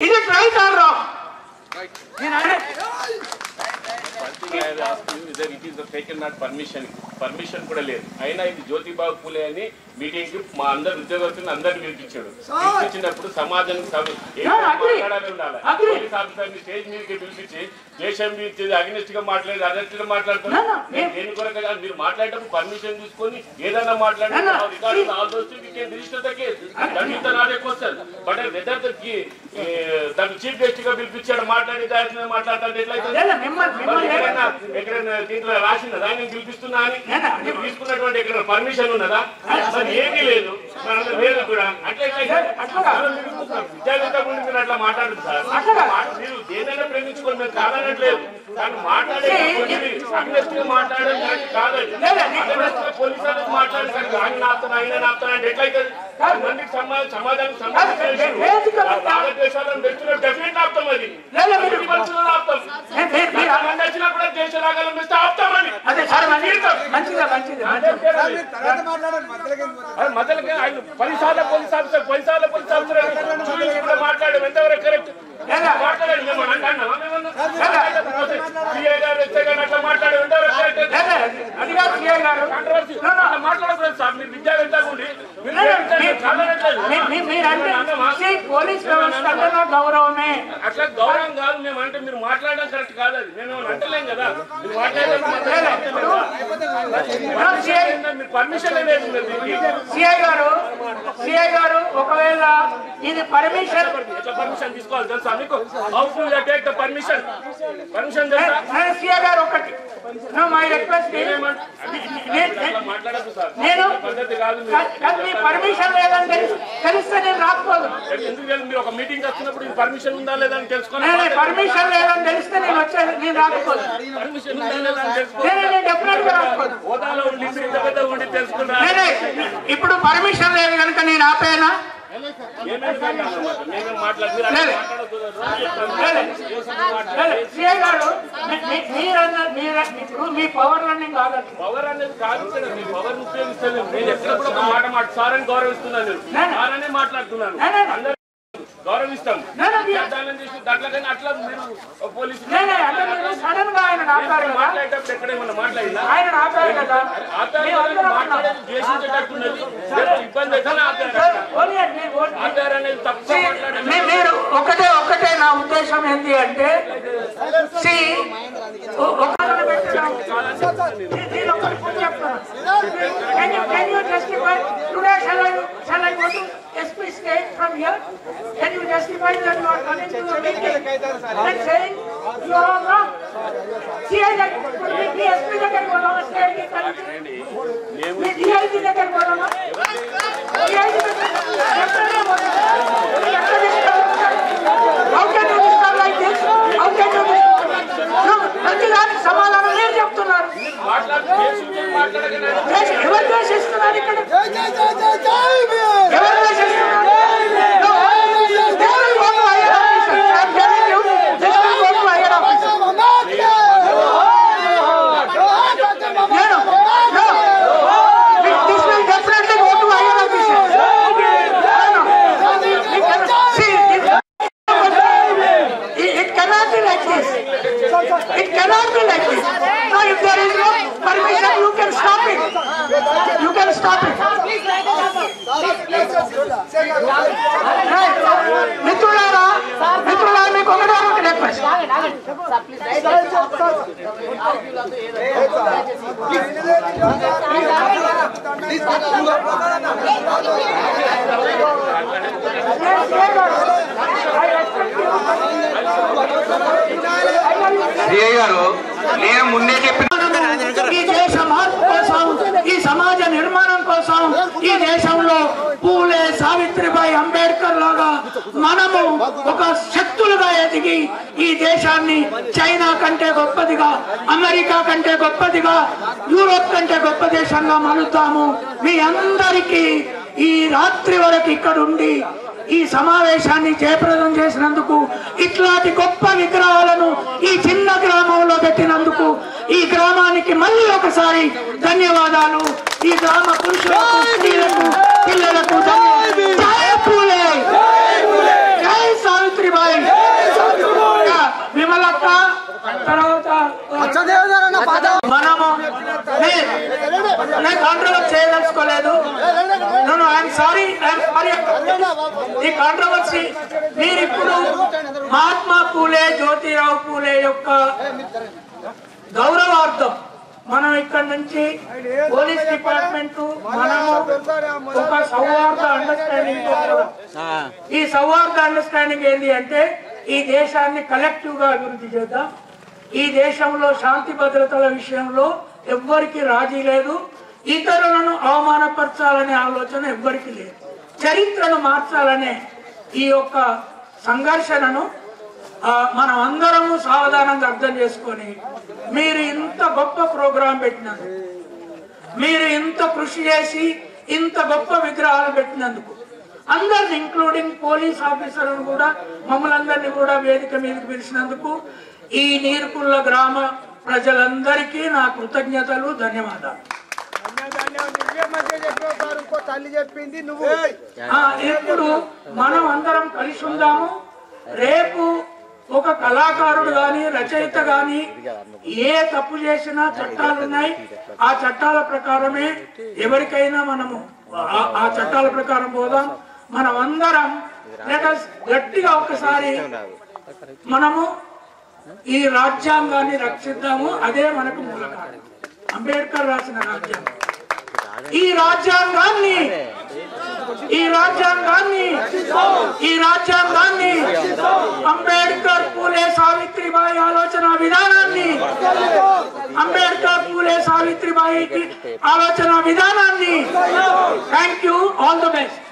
Is it right or wrong? Right. One thing I have asked you is that it is the taken not permission. Permission kuda లేదు. అయినా ఇది జ్యోతిబా పూలే అని meeting కి మా అందరు ఉద్యోగస్తులను అందరిని పిలిపించాడు. పిలిపించినప్పుడు సమాజానికి మాట్లాడాలి ఉండాలి. పోలీస్ ఆఫీసర్ని స్టేజ్ మీదకి పిలిపించి దేశం మీద అగ్నిస్ట్ గా మాట్లాడి అరెస్ట్గా మాట్లాడుతున్నారు. దేని కొరకు మీరు మాట్లాడేటప్పుడు పర్మిషన్ తీసుకొని ఏదైనా మాట్లాడండి. Record all those things can register the case. దండిత నాదే క్వశ్చన్. బట్ వెదర్ ద తను చీఫ్ గెస్ట్ గా పిలిపించాడు మాట్లాడి దాని మాట్లాడతాడు ఎట్లయితే ఎక్కడైనా దీంట్లో రాసిందా దాన్ని పిలిపిస్తున్నా అని తీసుకున్నటువంటి ఎక్కడ పర్మిషన్ ఉన్నదా? ఏమీ లేదు లేదు కూడా. విద్యావేత్త గురించి మీరు అట్లా మాట్లాడదు సార్. మీరు దేనైనా ప్రేమించుకోండి, మేము కాదనట్లేదు. కానీ మాట్లాడే అగ్నెస్ట్గా మాట్లాడడం కాదండి. అగ్నెస్ట్గా పోలీసు వాళ్ళకి మాట్లాడేసరికి ఆయన ఆపుతాను ఆయన ఆపుతాను అంటే ఎట్లయితుంది? మందికి సమాజానికి సంబంధించిన భారతదేశాలను తెచ్చిన డెఫినెట్ ఆపుతాం. అది పరిస్థితుల్లో ఆపుతాం. మంది వచ్చినా కూడా దేశ రాగాలను తెస్తే ఆపుతామని మధ్యలోకి ఆయన 10 సార్లు పోలీస్ ఆఫీసర్ 10 సార్లు పోలీస్ ఆఫీసర్ మాట్లాడడం ఎంతవరకు కరెక్ట్? మాట్లాడండి. మేము అంటున్నామా? మేమన్నా అట్లా మాట్లాడడం ఎంతవరకు కరెక్ట్? అది కాదు కాంట్రవర్సీ మాట్లాడకూడదు సార్. మీరు విద్యావేత్త ఉండి గౌరవమే అట్లా గౌరవం కాదు. మేము అంటే మీరు మాట్లాడడం కరెక్ట్ కాదు. అది మేము అంటలేం కదా. మీరు మాట్లాడడం మీరు పర్మిషన్ లేదు. సిఐ గారు ఒకవేళ ఇది పర్మిషన్ ఎట్లా పర్మిషన్ తీసుకోవాలి తెలుసా మీకు? How do you take the permission? Permission తెలుసా? సిఐ గారు ఒకటి మై రిక్వెస్ట్ మాట్లాడదు సార్. నేను పద్ధతి కాదు. మీ పర్మిషన్ లేదని తెలిస్తే నేను రాకపోదు. ఎందుకు మీరు ఒక మీటింగ్ వస్తున్నప్పుడు ఇది పర్మిషన్ ఉందా లేదా అని తెలుసుకోండి. పర్మిషన్ లేదని తెలిస్తే నేను వచ్చేది నేను రాకపోదు. పర్మిషన్ ఉందా లేదా అని తెలుసుకోండి. హోదాలో ఉండి ఇంత పెద్ద ఉండి తెలుసుకుంటా. ఇప్పుడు పర్మిషన్ లేదు కనుక నేను ఆపేనా? మీ పవర్ రన్నింగ్ కాదు. పవర్ అనేది కాదు. మీ పవర్ ఉపయోగిస్తాను. నేను ఎక్కడప్పుడు ఒక మాట సార్ అని గౌరవిస్తున్నాను. సార్ అనే మాట్లాడుతున్నాను. అందరూ గౌరవిస్తాం. అట్లా మీరు పోలీసు మాట్లాడేటప్పుడు ఎక్కడేమన్నా మాట్లాడినా ద్వేషించేటట్టున్నది ఇబ్బంది అయితే ఆధార్ అనేది తప్పుగా మాట్లాడారు. మీరు ఒకటే నా ఉద్దేశం ఏంటి అంటే SP state from here, can you justify that you are coming to a meeting and saying you are all wrong? CI that SP దగ్గర పోదామా? స్టేట్ కి కలిసి మీ DIG దగ్గర పోదామా? DIG how can you discuss like this? How can you ప్రతిదానికి సమాధానం నేను చెప్తున్నారు. ఎవరు ద్వేషిస్తున్నారు ఇక్కడ? ఎవరు ద్వేషిస్తున్నారు? It cannot be like this. No, if there is no permission, you can stop it. You can stop it. మిత్రులారా మీకు ఒకటే ఒక రిక్వెస్ట్. గారు నేను ముందే చెప్పిన ఈ దేశ మార్పు కోసం, ఈ సమాజ నిర్మాణం కోసం, ఈ దేశంలో పూలే సావిత్రిబాయి అంబేద్కర్ లాగా మనము ఒక శక్తులుగా ఎదిగి ఈ దేశాన్ని చైనా కంటే గొప్పదిగా, అమెరికా కంటే గొప్పదిగా, యూరోప్ కంటే గొప్ప దేశంగా మలుతాము. మీ అందరికీ ఈ రాత్రి వరకు ఇక్కడుండి ఈ సమావేశాన్ని జయప్రదం చేసినందుకు, ఇట్లాంటి గొప్ప విగ్రహాలను ఈ చిన్న గ్రామంలో పెట్టినందుకు ఈ గ్రామానికి మళ్ళీ ఒకసారి ధన్యవాదాలు. ఈ గ్రామ పురుషులకు, స్త్రీలకు, పిల్లలకు ధన్యవాదాలు. జై పూలే, జై సావిత్రిబాయి. మనము నేను కాంట్రవర్సీ చేయదలుచుకోలేదు. ఐఎమ్ సారీ ఈ కాంట్రవర్సీ. మీరు ఇప్పుడు మహాత్మా పూలే జ్యోతిరావు పూలే యొక్క గౌరవార్థం మనం ఇక్కడ నుంచి పోలీస్ డిపార్ట్మెంట్ మనము ఒక సౌహార్ద అండర్స్టాండింగ్. ఈ సౌహార్ద అండర్స్టాండింగ్ ఏంటి అంటే ఈ దేశాన్ని కలెక్టివ్ గా అభివృద్ధి చేద్దాం. ఈ దేశంలో శాంతి భద్రతల విషయంలో ఎవ్వరికి రాజీ లేదు. ఇతరులను అవమానపరచాలనే ఆలోచన ఎవ్వరికి లేదు. చరిత్రను మార్చాలనే ఈ యొక్క సంఘర్షణను మనం అందరము సావధానంగా అర్థం చేసుకొని మీరు ఇంత గొప్ప ప్రోగ్రాం పెట్టినందుకు, మీరు ఇంత కృషి చేసి ఇంత గొప్ప విగ్రహాలు పెట్టినందుకు అందరిని ఇంక్లూడింగ్ పోలీస్ ఆఫీసర్లను కూడా మమ్మల్ని అందరినీ కూడా వేదిక మీదకి పిలిచినందుకు ఈ నీర్కుళ్ళ గ్రామ ప్రజలందరికీ నా కృతజ్ఞతలు, ధన్యవాదాలు. ఇప్పుడు మనం అందరం కలిసి ఉందాము. రేపు ఒక కళాకారుడు గాని రచయిత గాని ఏ తప్పు చేసినా చట్టాలు ఉన్నాయి. ఆ చట్టాల ప్రకారమే ఎవరికైనా మనము ఆ చట్టాల ప్రకారం పోదాం. మనం అందరం గట్టిగా ఒకసారి మనము ఈ రాజ్యాంగాన్ని రక్షిద్దాము. అదే మనకు మూల కారణం. అంబేద్కర్ రాసిన రాజ్యాంగం. ఈ రాజ్యాంగాన్ని అంబేద్కర్ పూలే సావిత్రిబాయి ఆలోచన విధానాన్ని, అంబేద్కర్ పూలే సావిత్రిబాయికి ఆలోచన విధానాన్ని. Thank you. All the best.